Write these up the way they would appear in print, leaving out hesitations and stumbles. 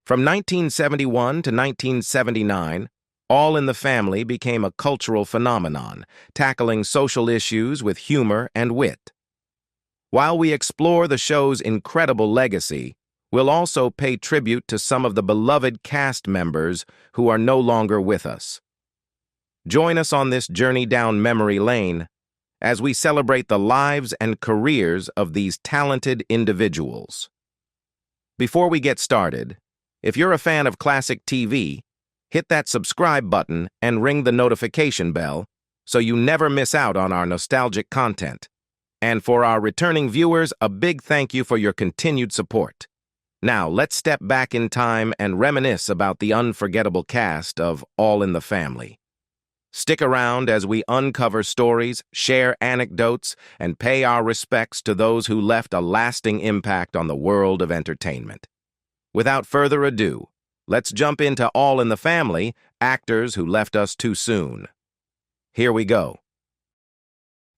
From 1971 to 1979, All in the Family became a cultural phenomenon, tackling social issues with humor and wit. While we explore the show's incredible legacy, we'll also pay tribute to some of the beloved cast members who are no longer with us. Join us on this journey down memory lane as we celebrate the lives and careers of these talented individuals. Before we get started, if you're a fan of classic TV, hit that subscribe button and ring the notification bell so you never miss out on our nostalgic content. And for our returning viewers, a big thank you for your continued support. Now, let's step back in time and reminisce about the unforgettable cast of All in the Family. Stick around as we uncover stories, share anecdotes, and pay our respects to those who left a lasting impact on the world of entertainment. Without further ado, let's jump into All in the Family, actors who left us too soon. Here we go.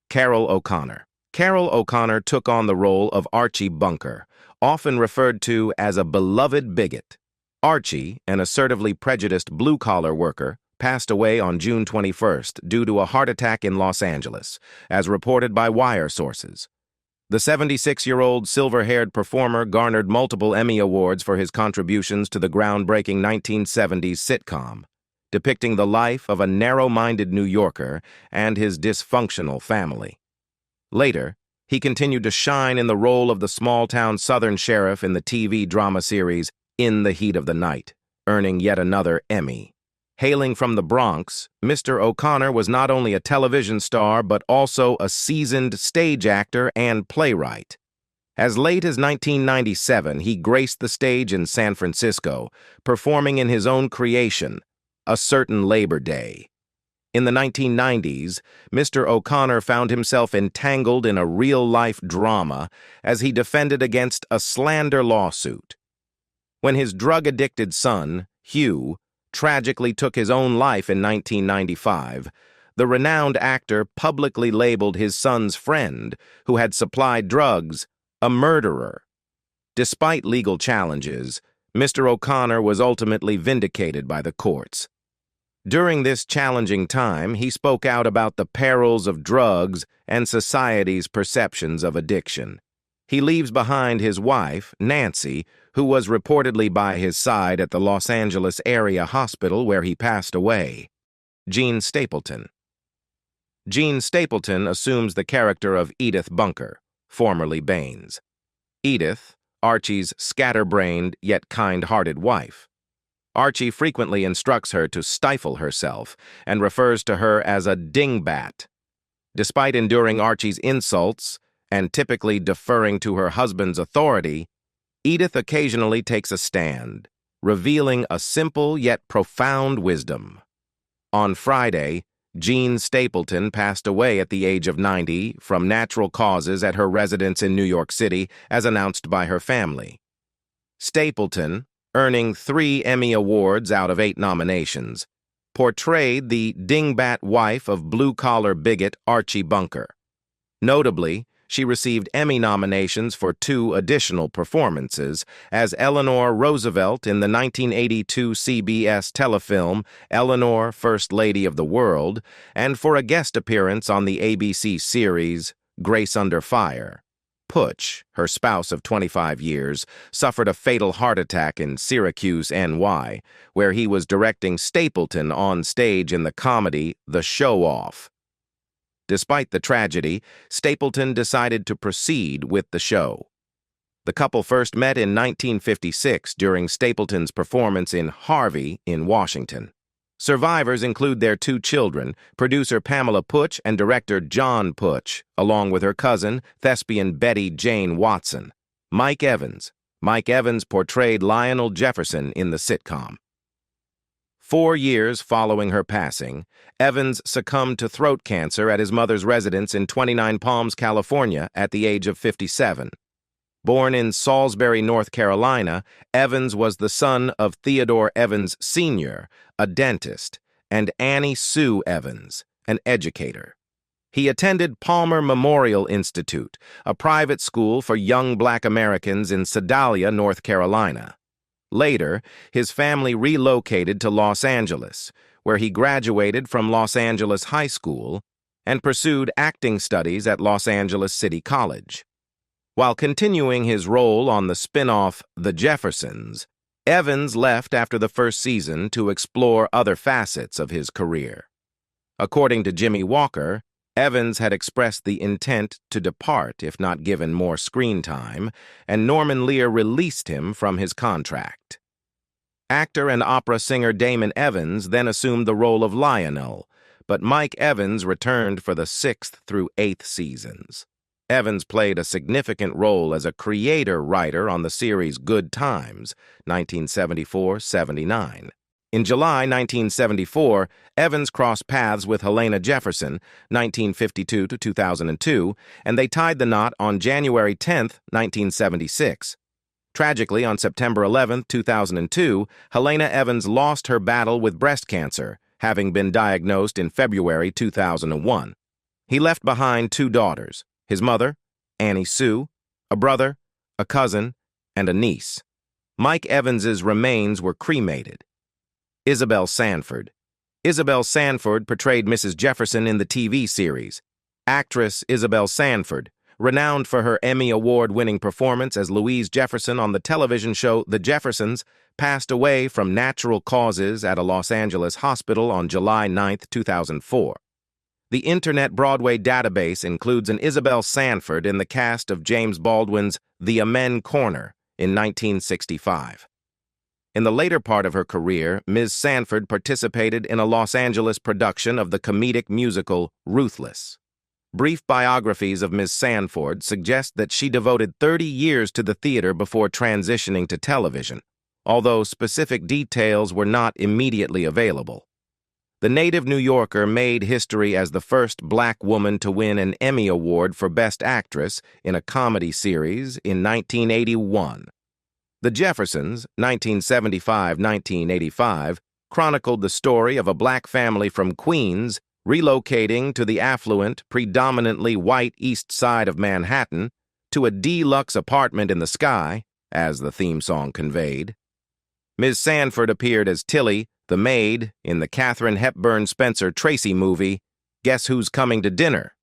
Carroll O'Connor. Carroll O'Connor took on the role of Archie Bunker, often referred to as a beloved bigot. Archie, an assertively prejudiced blue-collar worker, passed away on June 21st due to a heart attack in Los Angeles, as reported by wire sources. The 76-year-old silver-haired performer garnered multiple Emmy Awards for his contributions to the groundbreaking 1970s sitcom, depicting the life of a narrow-minded New Yorker and his dysfunctional family. Later, he continued to shine in the role of the small-town Southern sheriff in the TV drama series In the Heat of the Night, earning yet another Emmy. Hailing from the Bronx, Mr. O'Connor was not only a television star but also a seasoned stage actor and playwright. As late as 1997, he graced the stage in San Francisco, performing in his own creation, A Certain Labor Day. In the 1990s, Mr. O'Connor found himself entangled in a real-life drama as he defended against a slander lawsuit. When his drug-addicted son, Hugh, tragically took his own life in 1995, the renowned actor publicly labeled his son's friend, who had supplied drugs, a murderer. Despite legal challenges, Mr. O'Connor was ultimately vindicated by the courts. During this challenging time, he spoke out about the perils of drugs and society's perceptions of addiction. He leaves behind his wife, Nancy, who was reportedly by his side at the Los Angeles area hospital where he passed away. Jean Stapleton. Jean Stapleton assumes the character of Edith Bunker, formerly Baines. Edith, Archie's scatterbrained yet kind-hearted wife. Archie frequently instructs her to stifle herself and refers to her as a dingbat. Despite enduring Archie's insults and typically deferring to her husband's authority, Edith occasionally takes a stand, revealing a simple yet profound wisdom. On Friday, Jean Stapleton passed away at the age of 90 from natural causes at her residence in New York City, as announced by her family. Stapleton, earning 3 Emmy Awards out of 8 nominations, portrayed the dingbat wife of blue-collar bigot Archie Bunker. Notably, she received Emmy nominations for 2 additional performances as Eleanor Roosevelt in the 1982 CBS telefilm Eleanor, First Lady of the World, and for a guest appearance on the ABC series Grace Under Fire. Putch, her spouse of 25 years, suffered a fatal heart attack in Syracuse, NY, where he was directing Stapleton on stage in the comedy The Show Off. Despite the tragedy, Stapleton decided to proceed with the show. The couple first met in 1956 during Stapleton's performance in Harvey in Washington. Survivors include their 2 children, producer Pamela Putch and director John Putch, along with her cousin, thespian Betty Jane Watson. Mike Evans. Mike Evans portrayed Lionel Jefferson in the sitcom. 4 years following her passing, Evans succumbed to throat cancer at his mother's residence in 29 Palms, California, at the age of 57. Born in Salisbury, North Carolina, Evans was the son of Theodore Evans Sr., a dentist, and Annie Sue Evans, an educator. He attended Palmer Memorial Institute, a private school for young Black Americans in Sedalia, North Carolina. Later, his family relocated to Los Angeles, where he graduated from Los Angeles High School and pursued acting studies at Los Angeles City College. While continuing his role on the spin-off The Jeffersons, Evans left after the first season to explore other facets of his career. According to Jimmy Walker, Evans had expressed the intent to depart if not given more screen time, and Norman Lear released him from his contract. Actor and opera singer Damon Evans then assumed the role of Lionel, but Mike Evans returned for the 6th through 8th seasons. Evans played a significant role as a creator-writer on the series Good Times, 1974-79. In July 1974, Evans crossed paths with Helena Jefferson, 1952-2002, and they tied the knot on January 10, 1976. Tragically, on September 11, 2002, Helena Evans lost her battle with breast cancer, having been diagnosed in February 2001. He left behind 2 daughters, his mother, Annie Sue, a brother, a cousin, and a niece. Mike Evans's remains were cremated. Isabelle Sanford. Isabelle Sanford portrayed Mrs. Jefferson in the TV series. Actress Isabelle Sanford, renowned for her Emmy Award-winning performance as Louise Jefferson on the television show The Jeffersons, passed away from natural causes at a Los Angeles hospital on July 9, 2004. The Internet Broadway database includes an Isabelle Sanford in the cast of James Baldwin's The Amen Corner in 1965. In the later part of her career, Ms. Sanford participated in a Los Angeles production of the comedic musical Ruthless. Brief biographies of Ms. Sanford suggest that she devoted 30 years to the theater before transitioning to television, although specific details were not immediately available. The native New Yorker made history as the first black woman to win an Emmy Award for Best Actress in a comedy series in 1981. The Jeffersons, 1975-1985, chronicled the story of a black family from Queens relocating to the affluent, predominantly white east side of Manhattan to a deluxe apartment in the sky, as the theme song conveyed. Ms. Sanford appeared as Tilly, the maid, in the Katharine Hepburn Spencer Tracy movie, Guess Who's Coming to Dinner?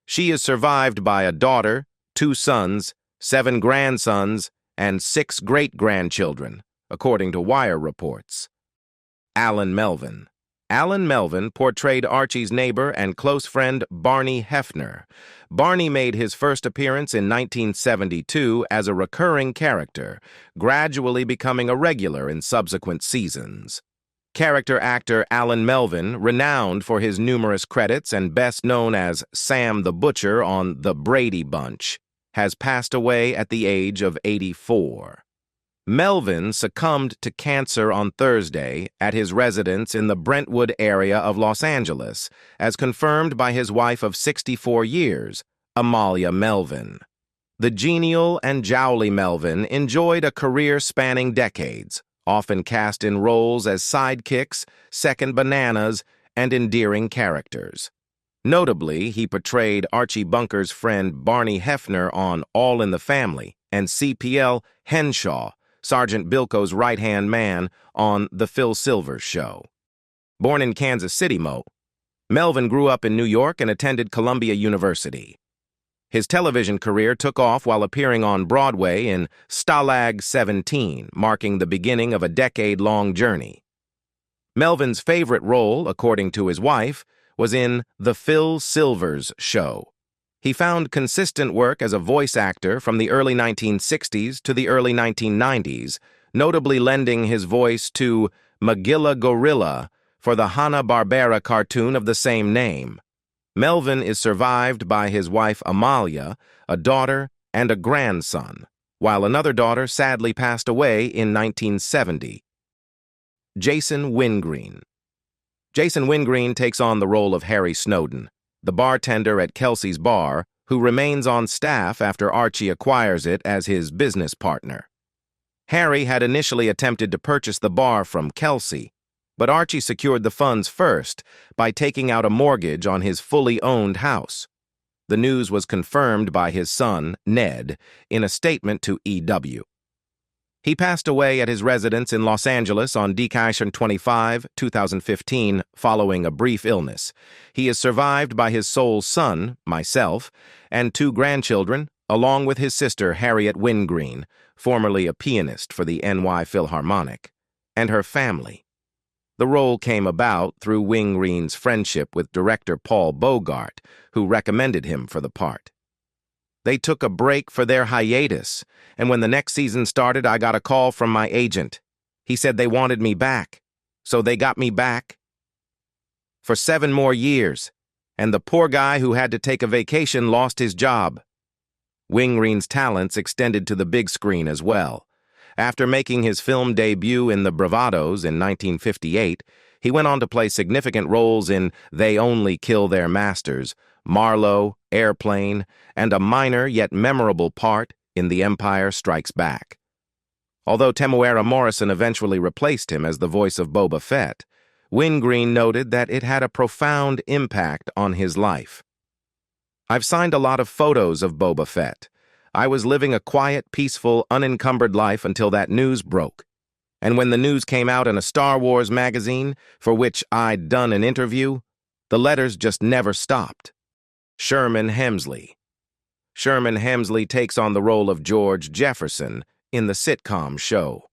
She is survived by a daughter, 2 sons, 7 grandsons, and 6 great-grandchildren, according to Wire reports. Alan Melvin. Alan Melvin portrayed Archie's neighbor and close friend Barney Hefner. Barney made his first appearance in 1972 as a recurring character, gradually becoming a regular in subsequent seasons. Character actor Alan Melvin, renowned for his numerous credits and best known as Sam the Butcher on The Brady Bunch, has passed away at the age of 84. Melvin succumbed to cancer on Thursday at his residence in the Brentwood area of Los Angeles, as confirmed by his wife of 64 years, Amalia Melvin. The genial and jowly Melvin enjoyed a career spanning decades, often cast in roles as sidekicks, second bananas, and endearing characters. Notably, he portrayed Archie Bunker's friend Barney Hefner on All in the Family and CPL Henshaw, Sergeant Bilko's right-hand man, on The Phil Silvers Show. Born in Kansas City, Melvin grew up in New York and attended Columbia University. His television career took off while appearing on Broadway in Stalag 17, marking the beginning of a decade-long journey. Melvin's favorite role, according to his wife, was in The Phil Silvers Show. He found consistent work as a voice actor from the early 1960s to the early 1990s, notably lending his voice to Magilla Gorilla for the Hanna-Barbera cartoon of the same name. Melvin is survived by his wife Amalia, a daughter, and a grandson, while another daughter sadly passed away in 1970. Jason Wingreen. Jason Wingreen takes on the role of Harry Snowden, the bartender at Kelsey's bar, who remains on staff after Archie acquires it as his business partner. Harry had initially attempted to purchase the bar from Kelsey, but Archie secured the funds first by taking out a mortgage on his fully owned house. The news was confirmed by his son, Ned, in a statement to EW. He passed away at his residence in Los Angeles on December 25, 2015, following a brief illness. He is survived by his sole son, myself, and 2 grandchildren, along with his sister Harriet Wingreen, formerly a pianist for the NY Philharmonic, and her family. The role came about through Wingreen's friendship with director Paul Bogart, who recommended him for the part. They took a break for their hiatus, and when the next season started, I got a call from my agent. He said they wanted me back, so they got me back for 7 more years, and the poor guy who had to take a vacation lost his job. Wingreen's talents extended to the big screen as well. After making his film debut in The Bravados in 1958, he went on to play significant roles in They Only Kill Their Masters, Marlowe, Airplane, and a minor yet memorable part in The Empire Strikes Back. Although Temuera Morrison eventually replaced him as the voice of Boba Fett, Wingreen noted that it had a profound impact on his life. "I've signed a lot of photos of Boba Fett. I was living a quiet, peaceful, unencumbered life until that news broke. And when the news came out in a Star Wars magazine, for which I'd done an interview, the letters just never stopped." Sherman Hemley. Sherman Hemley takes on the role of George Jefferson in the sitcom show.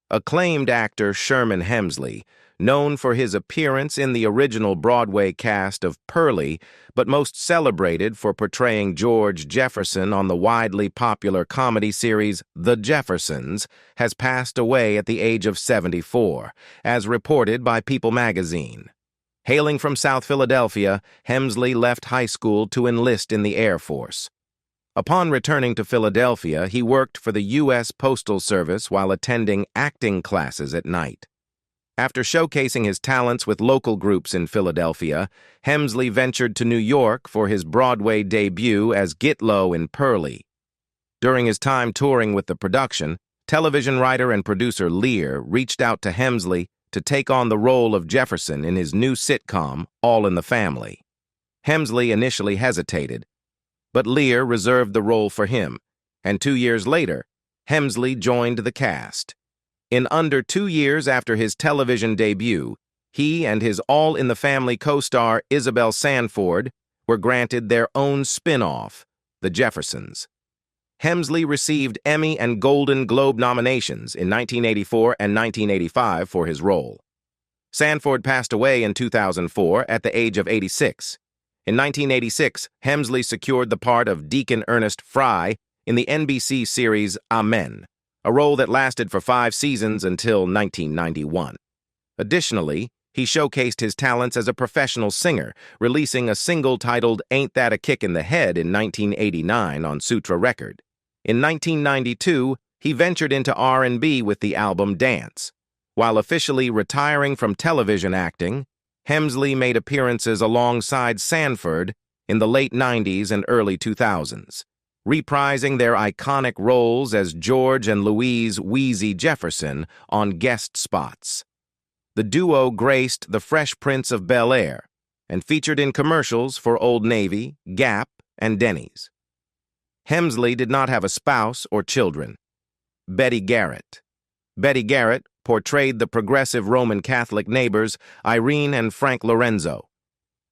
Acclaimed actor Sherman Hemley, known for his appearance in the original Broadway cast of Pearlie, but most celebrated for portraying George Jefferson on the widely popular comedy series The Jeffersons, has passed away at the age of 74, as reported by People magazine. Hailing from South Philadelphia, Hemley left high school to enlist in the Air Force. Upon returning to Philadelphia, he worked for the U.S. Postal Service while attending acting classes at night. After showcasing his talents with local groups in Philadelphia, Hemley ventured to New York for his Broadway debut as Gitlow in Pearlie. During his time touring with the production, television writer and producer Lear reached out to Hemley to take on the role of Jefferson in his new sitcom, All in the Family. Hemley initially hesitated, but Lear reserved the role for him, and 2 years later, Hemley joined the cast. In under 2 years after his television debut, he and his All in the Family co-star Isabelle Sanford were granted their own spin-off, The Jeffersons. Hemley received Emmy and Golden Globe nominations in 1984 and 1985 for his role. Sanford passed away in 2004 at the age of 86. In 1986, Hemley secured the part of Deacon Ernest Fry in the NBC series Amen, a role that lasted for 5 seasons until 1991. Additionally, he showcased his talents as a professional singer, releasing a single titled Ain't That a Kick in the Head in 1989 on Sutra Record. In 1992, he ventured into R&B with the album Dance. While officially retiring from television acting, Hemley made appearances alongside Sanford in the late 90s and early 2000s, reprising their iconic roles as George and Louise Wheezy Jefferson on guest spots. The duo graced The Fresh Prince of Bel-Air and featured in commercials for Old Navy, Gap, and Denny's. Hemley did not have a spouse or children. Betty Garrett. Betty Garrett portrayed the progressive Roman Catholic neighbors Irene and Frank Lorenzo.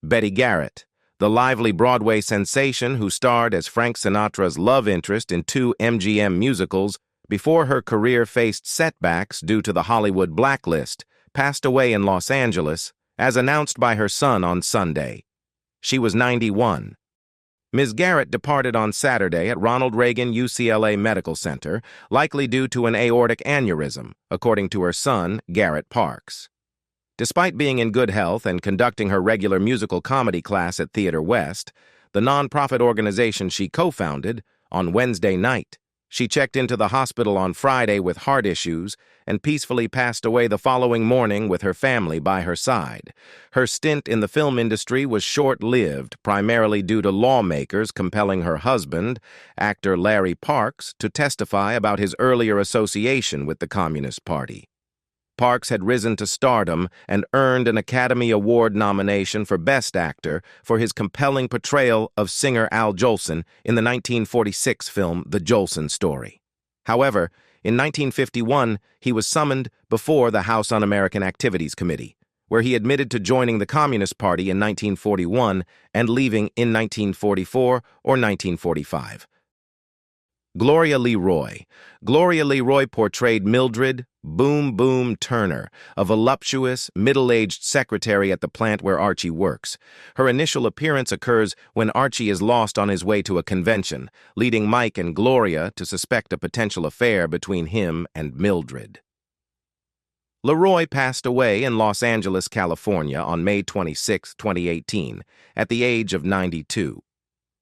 Betty Garrett, the lively Broadway sensation who starred as Frank Sinatra's love interest in 2 MGM musicals before her career faced setbacks due to the Hollywood blacklist, passed away in Los Angeles, as announced by her son on Sunday. She was 91. Ms. Garrett departed on Saturday at Ronald Reagan UCLA Medical Center, likely due to an aortic aneurysm, according to her son, Garrett Parks. Despite being in good health and conducting her regular musical comedy class at Theater West, the nonprofit organization she co-founded, on Wednesday night, she checked into the hospital on Friday with heart issues and peacefully passed away the following morning with her family by her side. Her stint in the film industry was short-lived, primarily due to lawmakers compelling her husband, actor Larry Parks, to testify about his earlier association with the Communist Party. Parks had risen to stardom and earned an Academy Award nomination for Best Actor for his compelling portrayal of singer Al Jolson in the 1946 film The Jolson Story. However, In 1951, he was summoned before the House Un-American Activities Committee, where he admitted to joining the Communist Party in 1941 and leaving in 1944 or 1945. Gloria Leroy. Gloria Leroy portrayed Mildred Boom Boom Turner, a voluptuous, middle-aged secretary at the plant where Archie works. Her initial appearance occurs when Archie is lost on his way to a convention, leading Mike and Gloria to suspect a potential affair between him and Mildred. Leroy passed away in Los Angeles, California on May 26, 2018, at the age of 92.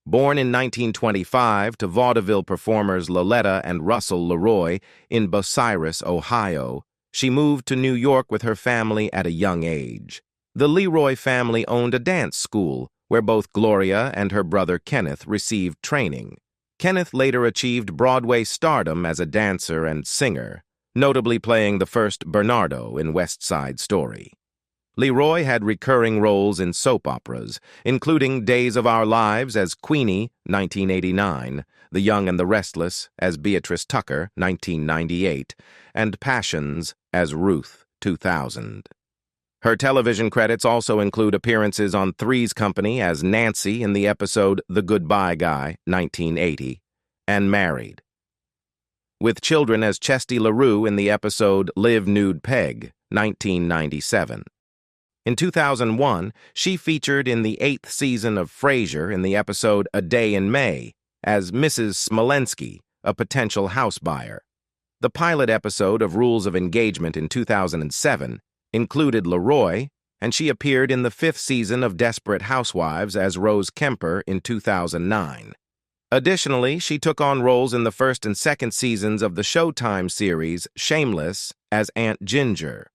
Born in 1925 to vaudeville performers Loletta and Russell Leroy in Bucyrus, Ohio, she moved to New York with her family at a young age. The Leroy family owned a dance school where both Gloria and her brother Kenneth received training. Kenneth later achieved Broadway stardom as a dancer and singer, notably playing the first Bernardo in West Side Story. Leroy had recurring roles in soap operas, including Days of Our Lives as Queenie, 1989, The Young and the Restless as Beatrice Tucker, 1998, and Passions as Ruth, 2000. Her television credits also include appearances on Three's Company as Nancy in the episode The Goodbye Guy, 1980, and Married, with children as Chesty LaRue in the episode Live Nude Peg, 1997. In 2001, she featured in the 8th season of Frasier in the episode A Day in May as Mrs. Smolensky, a potential house buyer. The pilot episode of Rules of Engagement in 2007 included Leroy, and she appeared in the 5th season of Desperate Housewives as Rose Kemper in 2009. Additionally, she took on roles in the 1st and 2nd seasons of the Showtime series Shameless as Aunt Ginger.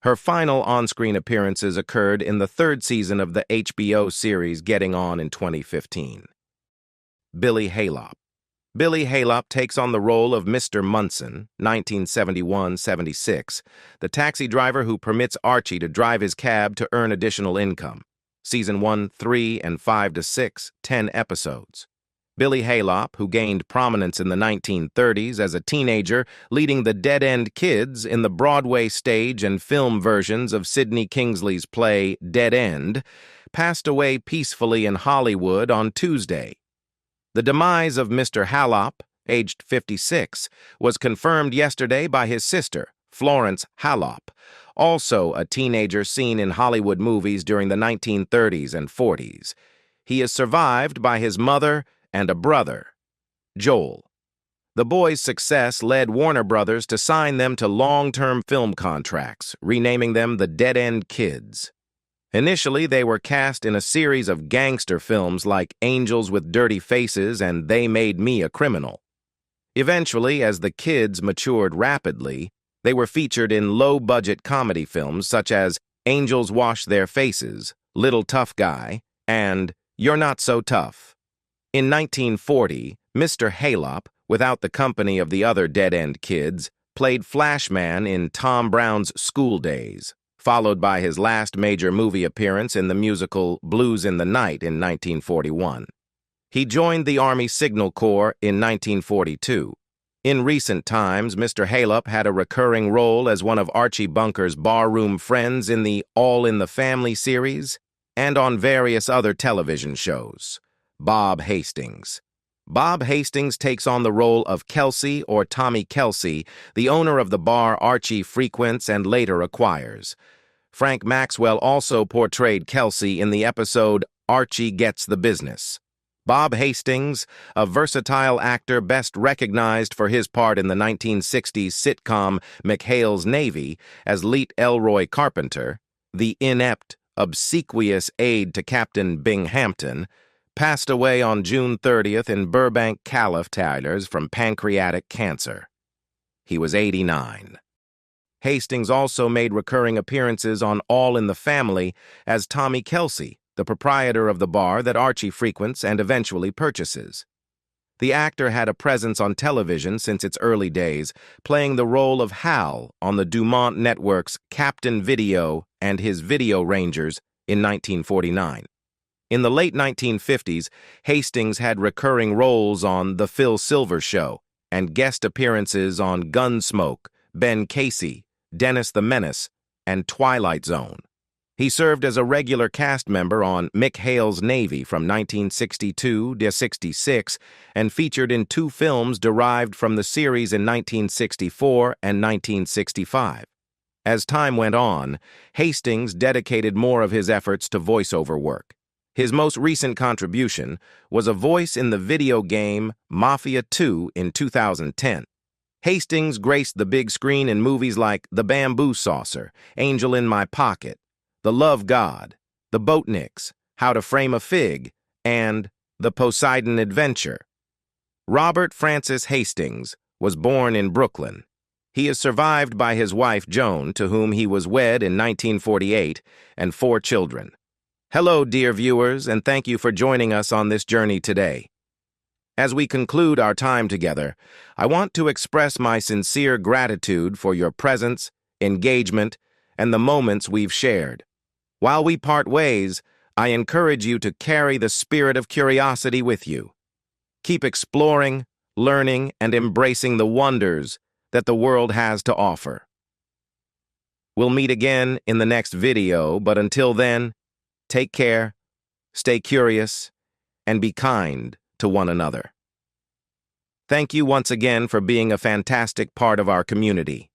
Her final on-screen appearances occurred in the 3rd season of the HBO series Getting On in 2015. Billy Halop. Billy Halop takes on the role of Mr. Munson, 1971-76, the taxi driver who permits Archie to drive his cab to earn additional income. Season 1, 3, and 5-6, 10 episodes. Billy Halop, who gained prominence in the 1930s as a teenager, leading the Dead End Kids in the Broadway stage and film versions of Sidney Kingsley's play Dead End, passed away peacefully in Hollywood on Tuesday. The demise of Mr. Halop, aged 56, was confirmed yesterday by his sister, Florence Halop, also a teenager seen in Hollywood movies during the 1930s and 40s. He is survived by his mother and a brother, Joel. The boys' success led Warner Brothers to sign them to long-term film contracts, renaming them the Dead End Kids. Initially, they were cast in a series of gangster films like Angels with Dirty Faces and They Made Me a Criminal. Eventually, as the kids matured rapidly, they were featured in low-budget comedy films such as Angels Wash Their Faces, Little Tough Guy, and You're Not So Tough. In 1940, Mr. Halop, without the company of the other Dead End Kids, played Flashman in Tom Brown's School Days, followed by his last major movie appearance in the musical Blues in the Night in 1941. He joined the Army Signal Corps in 1942. In recent times, Mr. Halop had a recurring role as one of Archie Bunker's barroom friends in the All in the Family series and on various other television shows. Bob Hastings. Bob Hastings takes on the role of Kelsey or Tommy Kelsey, the owner of the bar Archie frequents and later acquires. Frank Maxwell also portrayed Kelsey in the episode Archie Gets the Business. Bob Hastings, a versatile actor best recognized for his part in the 1960s sitcom McHale's Navy as Leet Elroy Carpenter, the inept, obsequious aide to Captain Binghamton, passed away on June 30th in Burbank, California from pancreatic cancer. He was 89. Hastings also made recurring appearances on All in the Family as Tommy Kelsey, the proprietor of the bar that Archie frequents and eventually purchases. The actor had a presence on television since its early days, playing the role of Hal on the Dumont Network's Captain Video and his Video Rangers in 1949. In the late 1950s, Hastings had recurring roles on The Phil Silvers Show and guest appearances on Gunsmoke, Ben Casey, Dennis the Menace, and Twilight Zone. He served as a regular cast member on Mick Hale's Navy from 1962 to 66 and featured in 2 films derived from the series in 1964 and 1965. As time went on, Hastings dedicated more of his efforts to voiceover work. His most recent contribution was a voice in the video game Mafia 2 in 2010. Hastings graced the big screen in movies like The Bamboo Saucer, Angel in My Pocket, The Love God, The Boatniks, How to Frame a Fig, and The Poseidon Adventure. Robert Francis Hastings was born in Brooklyn. He is survived by his wife Joan, to whom he was wed in 1948, and 4 children. Hello, dear viewers, and thank you for joining us on this journey today. As we conclude our time together, I want to express my sincere gratitude for your presence, engagement, and the moments we've shared. While we part ways, I encourage you to carry the spirit of curiosity with you. Keep exploring, learning, and embracing the wonders that the world has to offer. We'll meet again in the next video, but until then, take care, stay curious, and be kind to one another. Thank you once again for being a fantastic part of our community.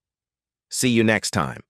See you next time.